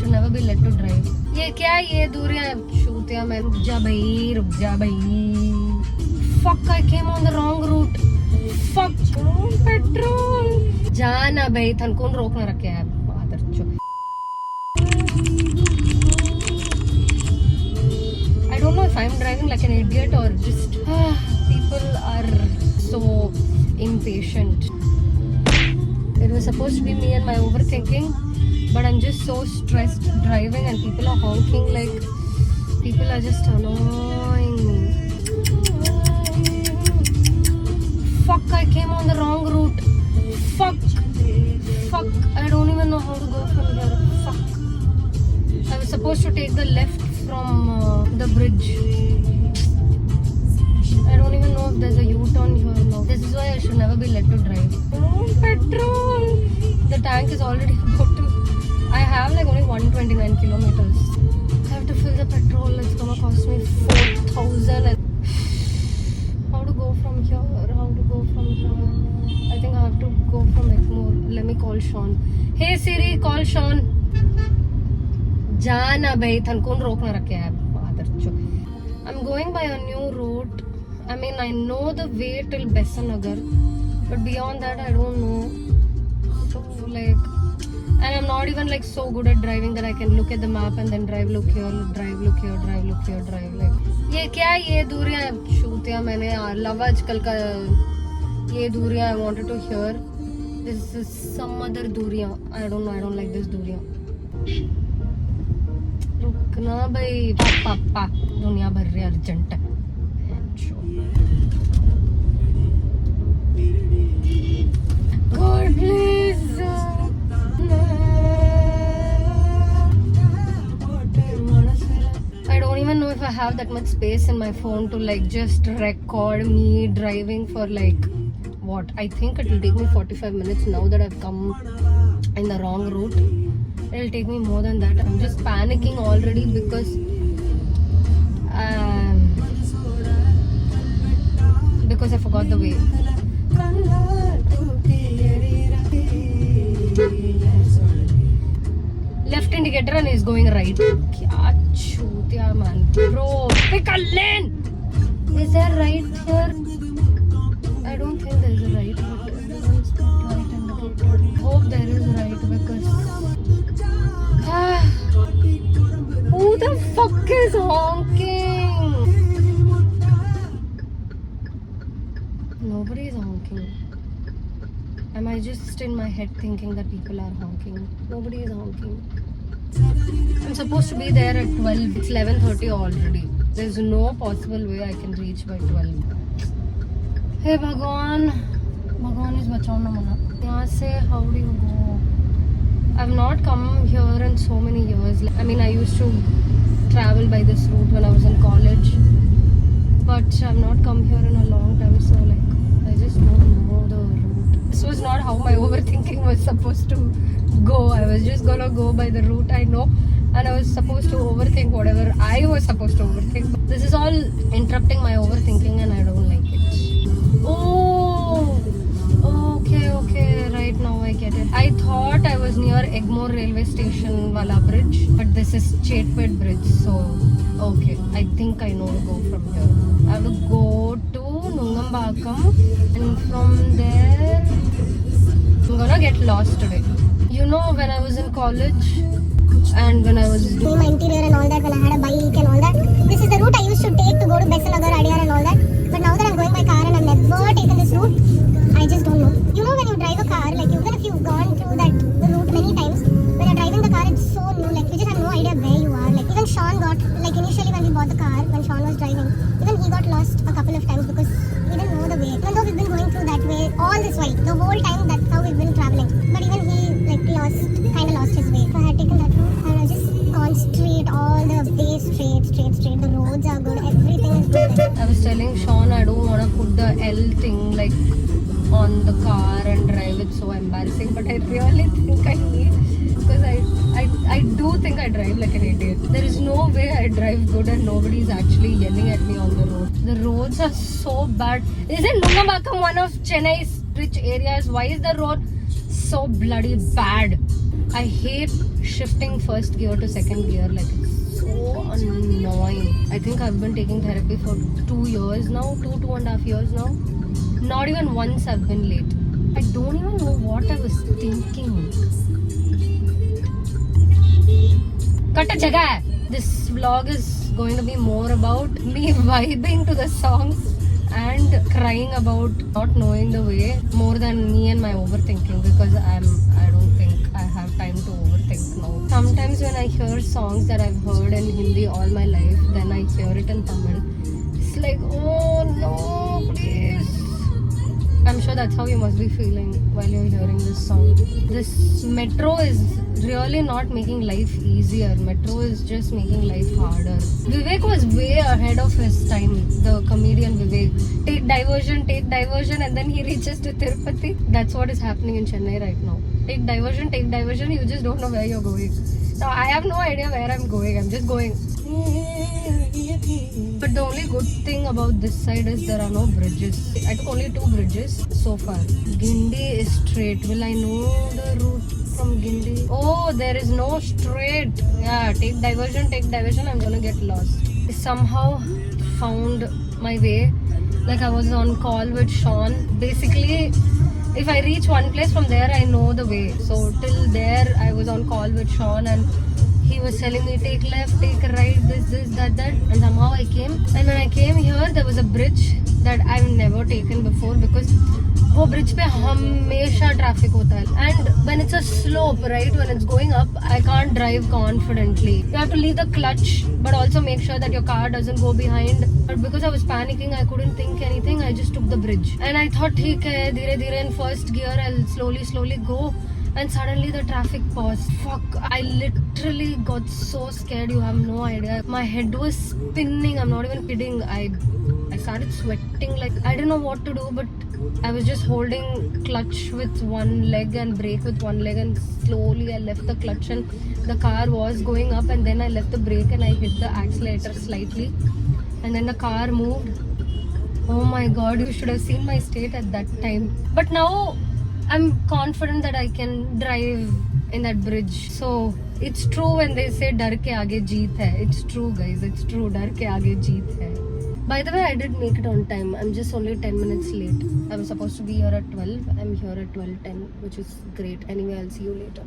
should never be let to drive. ये क्या ये दूरियां छूतियां मैं रुक जा भाई. Fuck, I came on the wrong route. Fuck, petrol. जाना भाई, थन कौन रोकना रखे है मादरचोद. I don't know if I'm driving like an idiot or just people are so impatient. It was supposed to be me and my overthinking, but I'm just so stressed driving and people are honking like people are just annoying me. Fuck, I came on the wrong route. Fuck, I don't even know how to go from here. Fuck. I was supposed to take the left from the bridge. I don't even know if there's a U-turn here now. This is why I should never be let to drive. Oh, petrol! The tank is already about to... I have like only 129 kilometers. I have to fill the petrol. It's gonna cost me 4,000. How to go from here? I think I have to go from Egmore. Let me call Sean. Hey Siri, call Sean. जाना भाई, थन कौन रोकना रखे है मादरचोद. I'm going by a new route. I mean, I know the way till Besanagar, but beyond that, I don't know. So like, and I'm not even like so good at driving that I can look at the map and then drive. Look here, drive. Like, ये क्या ये दूरियां छूतियां मैंने love आजकल का ये दूरियां I wanted to hear. This is some other दूरियां. I don't know. I don't like this दूरियां. रुकना भाई, पापा दुनिया भर रही अर्जेंट है. God please. I don't even know if I have that much space in my phone to like just record me driving for like what? I think it will take me 45 minutes now that I've come in the wrong route. It'll take me more than that. I'm just panicking already because I forgot the way. Left indicator and is going right. Kya chutiya man. Bro, pick a lane. Is there right here? I don't think there is a right, but right indicator. Hope there is right because who the fuck is honking? Nobody is honking. Am I just in my head thinking that people are honking? Nobody is honking. I'm supposed to be there at 12. It's 11:30 already. There's no possible way I can reach by 12. Hey Bhagwan. Bhagwan is bachao na mana. Yahan se how do you go? I've not come here in so many years. I mean, I used to travel by this route when I was in college, but I've not come here in a long time, so like I just don't know the route. This was not how my overthinking was supposed to go. I was just gonna go by the route I know, and I was supposed to overthink whatever I was supposed to overthink. This is all interrupting my overthinking and I don't like it. Oh, okay, right now I get it. I thought I was near Egmore railway station wala bridge, but this is Chetpet bridge, so okay, I think I know to go from here. I have to go to Nungambakam and from there I'm gonna get lost today. You know, when I was in college and when I was doing my interior and all that, when I had a bike and all that, this is the route I used to take to go to Besanagar, Adyar and all that. But now that I'm going by car and I've never taken this route, I just don't know. You know, when you drive a car, like even if you've gone through that route many times, when you're driving the car, it's so new. Like you just have no idea where you are. Like even Sean got, like initially when we bought the car, when Sean was driving, even he got lost a couple of times because he didn't know the way. Even though we've been going through that way all this while, the whole time that's how we've been traveling. But even he like kind of lost his way. So I had taken that route and I just gone straight all the way straight. The roads are good. Everything is good. I was telling Sean I don't want to put the L thing like on the car and drive. It's so embarrassing, but I really think I need, because I do think I drive like an idiot. There is no way I drive good and nobody is actually yelling at me on the road. The roads are so bad. Isn't Nungambakam one of Chennai's rich areas? Why is the road so bloody bad? I hate shifting first gear to second gear, like it's so annoying. I think I've been taking therapy for 2 years now, 2.5 years now. Not even once I've been late. I don't even know what I was thinking. Cut a jagah. This vlog is going to be more about me vibing to the songs and crying about not knowing the way more than me and my overthinking, because I don't think I have time to overthink now. Sometimes when I hear songs that I've heard in Hindi all my life, then I hear it in Tamil. It's like, oh no, please. I'm sure that's how you must be feeling while you're hearing this song. This metro is really not making life easier. Metro is just making life harder. Vivek was way ahead of his time, the comedian Vivek. Take diversion, and then he reaches to Tirupati. That's what is happening in Chennai right now. Take diversion, you just don't know where you're going. Now, I have no idea where I'm going. I'm just going. But the only good thing about this side is there are no bridges. I took only 2 bridges so far. Gindi is straight. Will I know the route from Gindi? Oh, there is no straight. Yeah, take diversion. I'm gonna get lost. I somehow found my way. Like I was on call with Sean. Basically, if I reach one place from there, I know the way. So till there, I was on call with Sean and he was telling me take left, take right, this, that, and somehow I came. And when I came here, there was a bridge that I've never taken before, because वो bridge पे हमेशा traffic होता है. And when it's a slope, right, when it's going up, I can't drive confidently. You have to leave the clutch, but also make sure that your car doesn't go behind. But because I was panicking, I couldn't think anything. I just took the bridge. And I thought, ठीक है, धीरे-धीरे in first gear, I'll slowly go. And suddenly the traffic paused. Fuck, I literally got so scared, you have no idea. My head was spinning, I'm not even kidding. I started sweating, like I didn't know what to do, but I was just holding clutch with one leg and brake with one leg, and slowly I left the clutch and the car was going up, and then I left the brake and I hit the accelerator slightly, and then the car moved. Oh my god, you should have seen my state at that time. But now I'm confident that I can drive in that bridge. So it's true when they say डर के आगे जीत है. It's true, guys. It's true. डर के आगे जीत है. By the way, I did make it on time. I'm just only 10 minutes late. I was supposed to be here at 12. I'm here at 12:10, which is great. Anyway, I'll see you later.